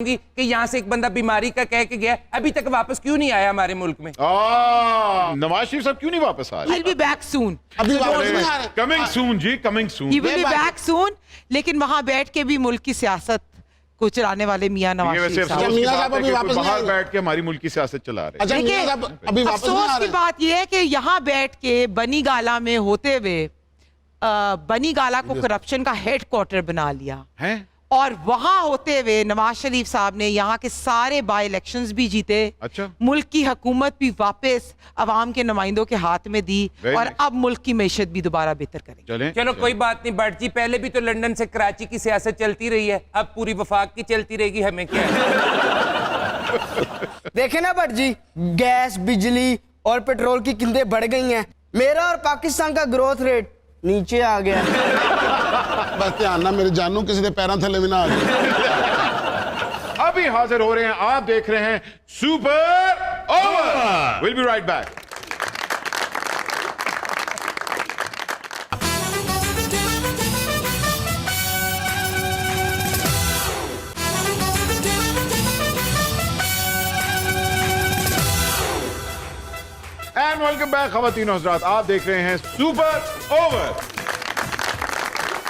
कि यहाँ से एक बंदा बीमारी का कह के गया, अभी तक वापस क्यों नहीं आया हमारे मुल्क में? नवाज शरीफ साहब क्यों नहीं वापस आ रहे? He'll be back soon. अभी वापस नहीं आ रहे। कमिंग सून जी, coming soon. He will be back soon. लेकिन वहाँ बैठ के भी मुल्क की सियासत को चलाने वाले मियां नवाज शरीफ साहब। मियां साहब अभी वापस नहीं बाहर आए। बैठ के हमारी मुल्क की सियासत चला रहे हैं। अच्छा मियां साहब अभी वापस नहीं आ अफसोस की रहे। बात यह है कि यहाँ बैठ के बनी गाला में होते हुए बनी गाला को करप्शन का हेडक्वार्टर बना लिया हैं? और वहां होते हुए नवाज शरीफ साहब ने यहाँ के सारे बाई इलेक्शंस भी जीते। अच्छा। मुल्क की हुकूमत भी वापस अवाम के नुमाइंदों के हाथ में दी Very और nice. अब मुल्क की मैशत भी दोबारा बेहतर करेंगे। चलें, चलो चलें। कोई बात नहीं भट्ट जी, पहले भी तो लंदन से कराची की सियासत चलती रही है, अब पूरी वफाक की चलती रहेगी, हमें क्या है? देखे ना भट्ट जी, गैस बिजली और पेट्रोल की कीमतें बढ़ गई हैं। मेरा और पाकिस्तान का ग्रोथ रेट नीचे आ गया। बस ध्यान ना मेरे जानू किसी के पैरों थले भी ना आ जाए। अभी हाजिर हो रहे हैं, आप देख रहे हैं super over. Will be right back. And welcome back खवातीन और हज़रात, आप देख रहे हैं सुपर ओवर।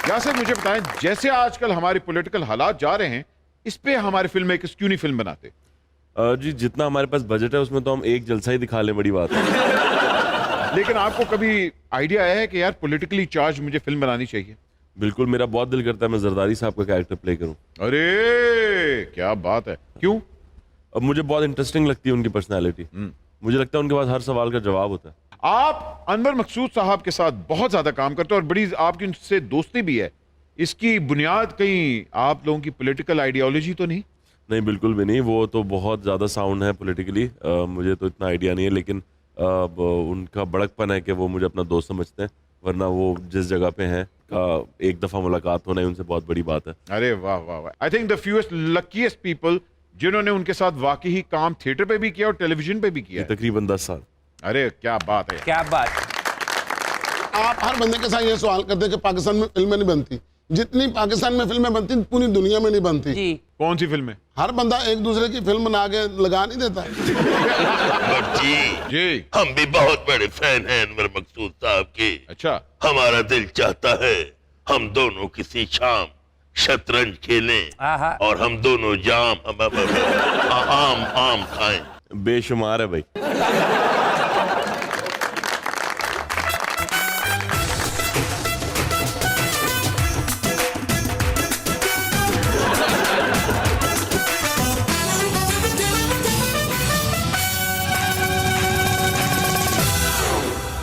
यासिर मुझे बताएं, जैसे आजकल हमारे पॉलिटिकल हालात जा रहे हैं, इस पे हमारे फिल्म मेकर्स क्यों नहीं फिल्म बनाते? जी जितना हमारे पास बजट है उसमें तो हम एक जलसा ही दिखा लें, बड़ी बात है। लेकिन आपको कभी आइडिया आया है कि यार पॉलिटिकली चार्ज मुझे फिल्म बनानी चाहिए? बिल्कुल, मेरा बहुत दिल करता है मैं जरदारी साहब का कैरेक्टर प्ले करूं। अरे क्या बात है, क्यों? अब मुझे बहुत इंटरेस्टिंग लगती है उनकी पर्सनैलिटी। मुझे लगता है उनके पास हर सवाल का जवाब होता है। आप अनवर मकसूद साहब के साथ बहुत ज्यादा काम करते हो और बड़ी आपकी उनसे दोस्ती भी है। इसकी बुनियाद कहीं आप लोगों की पॉलिटिकल आइडियोलॉजी तो नहीं? नहीं, बिल्कुल भी नहीं। वो तो बहुत ज़्यादा साउंड है पॉलिटिकली, मुझे तो इतना आइडिया नहीं है, लेकिन उनका बड़कपन है कि वो मुझे अपना दोस्त समझते हैं, वरना वो जिस जगह पे हैं एक दफ़ा मुलाकात होना ही उनसे बहुत बड़ी बात है। अरे वाह वाह वाह। I think the fewest luckiest people जिन्होंने उनके साथ वाकई ही काम थिएटर पे भी किया और टेलीविजन पे भी किया है। तकरीबन 10 साल। अरे क्या बात है। क्या बात। आप हर बंदे के साथ ये सवाल करते हैं कि पाकिस्तान में फिल्में नहीं बनती। जितनी पाकिस्तान में फिल्में बनती पूरी दुनिया में नहीं बनती। जी कौन सी फिल्में? हर बंदा एक दूसरे की फिल्म बना के लगा नहीं देता। जी जी हम भी बहुत बड़े फैन हैं अनवर मकसूद साहब के। अच्छा। हमारा दिल चाहता है हम दोनों किसी शाम शतरंज खेलें आहा। और हम दोनों आम आम खाएं। बेशुमार है भाई।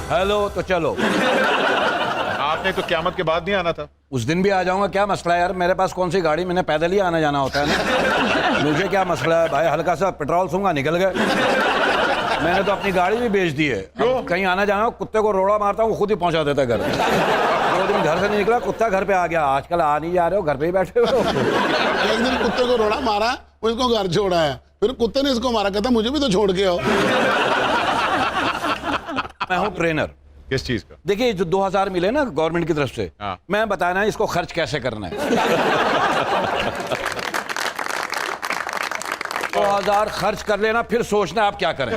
हेलो, तो चलो। आपने तो क़यामत के बाद नहीं आना था। उस दिन भी आ जाऊंगा, क्या मसला है यार? मेरे पास कौन सी गाड़ी, मैंने पैदल ही आना जाना होता है ना। मुझे क्या मसला है भाई, हल्का सा पेट्रोल सूंगा निकल गए। मैंने तो अपनी गाड़ी भी बेच दी है। अब कहीं आना जाना हो, कुत्ते को रोड़ा मारता हूँ, वो खुद ही पहुंचा देता है घर। 2 दिन घर से नहीं निकला, कुत्ता घर पे आ गया। आजकल आ नहीं जा रहे हो, घर पे ही बैठे हो। एक दिन कुत्ते को रोड़ा मारा, उसको घर छोड़ा है, फिर कुत्ते ने इसको मारा, कहता मुझे भी तो छोड़ के आओ। मैं हूँ ट्रेनर। किस चीज का? देखिए जो 2000 मिले ना गवर्नमेंट की तरफ से, हाँ। मैं बताना है इसको खर्च कैसे करना है। 2000 खर्च कर लेना, फिर सोचना आप क्या करें।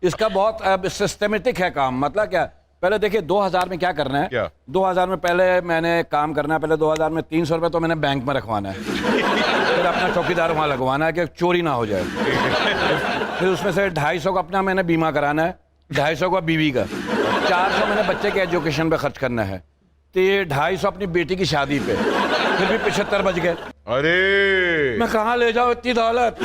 इसका बहुत सिस्टमेटिक है काम। मतलब क्या, पहले देखिए 2000 में क्या करना है। क्या? 2000 में पहले मैंने काम करना है। पहले 2000 में 300 रुपये तो मैंने बैंक में रखवाना है। फिर अपना चौकीदार वहां लगवाना है कि चोरी ना हो जाए। फिर उसमें से 250 का अपना मैंने बीमा कराना है, 250 का बीवी का, 400 मैंने बच्चे के एजुकेशन पे खर्च करना है, तो ये 250 अपनी बेटी की शादी पे, फिर भी 75 बच गए। अरे मैं कहाँ ले जाऊँ इतनी दौलत।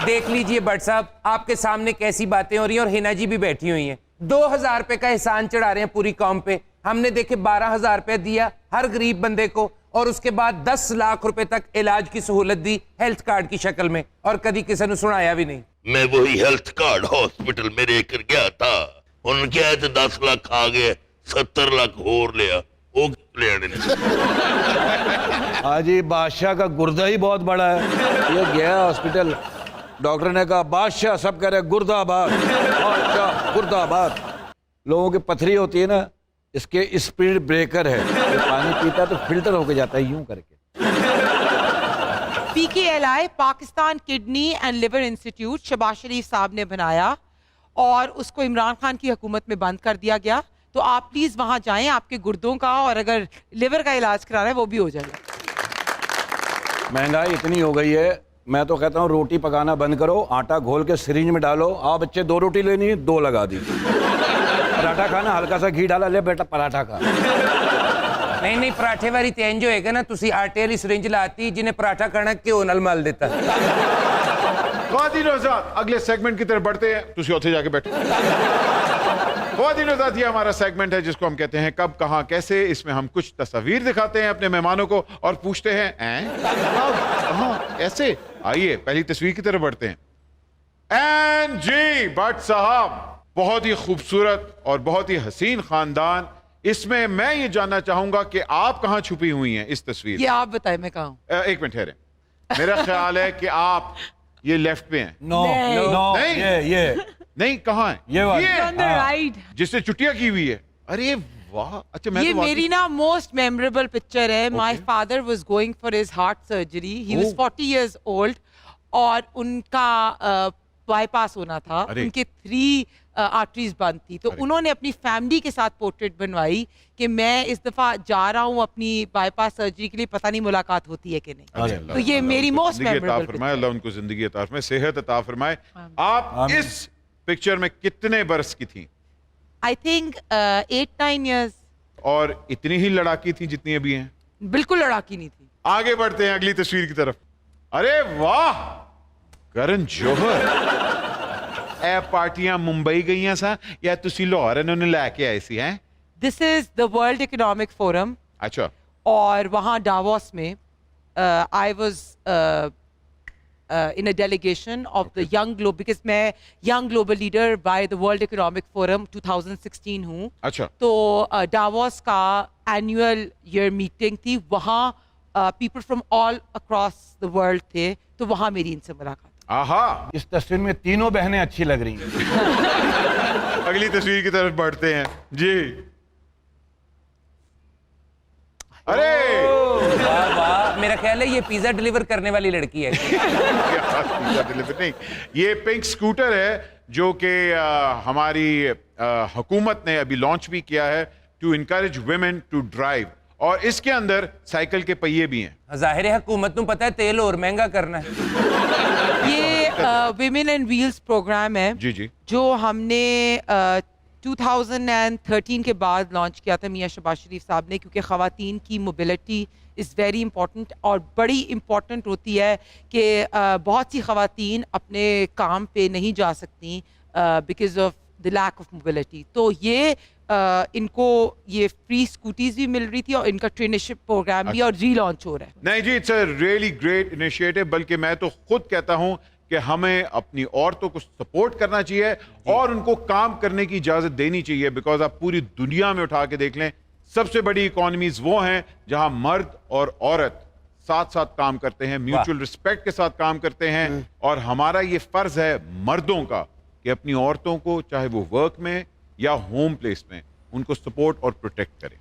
देख लीजिए भट्ट साहब, आपके सामने कैसी बातें हो रही हैं और हिना जी भी बैठी हुई हैं। 2000 रुपए का एहसान चढ़ा रहे हैं पूरी कौम पे। हमने देखे 12,000 रुपए दिया हर गरीब बंदे को, और उसके बाद 10 लाख रुपए तक इलाज की सहूलत दी हेल्थ कार्ड की शक्ल में, और कभी किसी ने सुनाया भी नहीं। मैं वही हेल्थ कार्ड हॉस्पिटल में लेकर गया था, उन्होंने क्या 10 लाख आ गए, 70 लाख और लिया। वो ले आने हाजी बादशाह का गुर्दा ही बहुत बड़ा है। ये गया हॉस्पिटल, डॉक्टर ने कहा बादशाह, सब कह रहे गुर्दाबाद, बादशाह गुर्दाबाद। लोगों की पथरी होती है ना, इसके स्पीड ब्रेकर है, जो पानी पीता है तो फिल्टर होके जाता है यूं करके। PKLI Pakistan kidney and liver institute Shahbaz Sharif साहब ने बनाया और उसको इमरान खान की हुकूमत में बंद कर दिया गया। तो आप प्लीज वहां जाएं, आपके गुर्दों का और अगर लिवर का इलाज कराना है वो भी हो जाएगा। महंगाई इतनी हो गई है, मैं तो कहता हूँ रोटी पकाना बंद करो, आटा घोल के सिरिंज में डालो। आप बच्चे 2 रोटी लेनी है, 2 लगा दी। पराठा खाना, हल्का सा घी डाला, ले बेटा पराठा खा। नहीं नहीं, पराठे वाली तो इंज होएगा ना, तुसी आटे वाली सिरिंज लाती जिन्हें पराठा करना घ्यो नाल मल देता। ख्वातीन और हज़रात, अगले सेगमेंट की तरफ बढ़ते हैं। तुसी उत्थे जाके बैठो। ख्वातीन और हज़रात, ये हमारा सेगमेंट है जिसको हम कहते हैं कब कहां कैसे। इसमें हम कुछ तस्वीर दिखाते हैं अपने मेहमानों को और पूछते हैं कब कहां ऐसे। आइए पहली तस्वीर की तरफ बढ़ते हैं। एंड जी भट्ट साहब, बहुत ही खूबसूरत और बहुत ही हसीन खानदान। इसमें मैं ये जानना चाहूंगा कि आप कहां छुपी हुई हैं इस तस्वीर ये आप बताएं, मैं कहाँ हूँ? एक मिनट ठहरे। मेरा ख्याल है कि आप ये लेफ्ट पे हैं। नो नो, नहीं। ये नहीं, कहां है? ये वाली। On the right. जिससे चुटिया की हुई है। अरे वाह, अच्छा मैं ये तो मेरी ना मोस्ट मेमोरेबल पिक्चर है। My father was going for his heart surgery, he was 40 years old और उनका बाईपास होना था। अरे। उनके 3 आर्टरीज बंद थी, तो उन्होंने अपनी फैमिली के साथ पोर्ट्रेट बनवाई कि मैं इस दफा जा रहा हूँ अपनी बाईपास सर्जरी के लिए, पता नहीं मुलाकात होती है कि नहीं। अरे तो ये मेरी मोस्ट मेमोरेबल फरमाए, अल्लाह उनको जिंदगी अता फरमाए, सेहत अता फरमाए। आप इस पिक्चर में कितने बरस की थी? I think 8-9 years. और इतनी ही लड़ाकी थी जितनी अभी हैं? बिल्कुल लड़ाकी नहीं थी। आगे बढ़ते हैं अगली तस्वीर की तरफ। अरे वाह, करण जौहर। ए पार्टियां मुंबई गई सा या तुसी लाहौर इन्होंने लेके आए सी हैं? This is the world economic forum अच्छा। और वहाँ डावोस में I was in a delegation of the young global, because मैं young global leader by the World Economic Forum 2016 हूँ। अच्छा। तो डावोस का annual year meeting थी, वहाँ people from all across the world थे, तो वहाँ मेरी इनसे मुलाकात। आहा। इस तस्वीर में तीनों बहनें अच्छी लग रही हैं। अगली तस्वीर की तरफ बढ़ते हैं जी। अरे वाह वाह, मेरा ख्याल है ये पिज्जा डिलीवर करने वाली लड़की है। पिज़्ज़ा डिलीवरी नहीं, ये पिंक स्कूटर है जो कि हमारी हुकूमत ने अभी लॉन्च भी किया है to encourage women to drive, और इसके अंदर साइकिल के पहिए भी हैं। जाहिर है हुकूमत को पता है तेल और महंगा करना है। ये विमेन एंड व्हील्स प्रोग्राम है जी जी। जो हमने 2013 के बाद लॉन्च किया था मियां शहबाज शरीफ साहब ने, क्योंकि ख़वातीन की मोबिलिटी इज़ वेरी इंपॉर्टेंट और बड़ी इम्पॉर्टेंट होती है कि बहुत सी ख़वातीन अपने काम पे नहीं जा सकती because of the lack of mobility. तो ये इनको ये फ्री स्कूटीज भी मिल रही थी और इनका ट्रेनरशिप प्रोग्राम भी और रीलॉन्च हो रहा है। नहीं जी, it's a really great initiative. बल्कि मैं तो खुद कहता हूं कि हमें अपनी औरतों को सपोर्ट करना चाहिए और उनको काम करने की इजाजत देनी चाहिए, बिकॉज आप पूरी दुनिया में उठा के देख लें, सबसे बड़ी इकोनॉमीज वो हैं जहां मर्द और औरत साथ साथ काम करते हैं, म्यूचुअल रिस्पेक्ट के साथ काम करते हैं। और हमारा ये फर्ज है मर्दों का कि अपनी औरतों को, चाहे वो वर्क में या होम प्लेस में, उनको सपोर्ट और प्रोटेक्ट करें।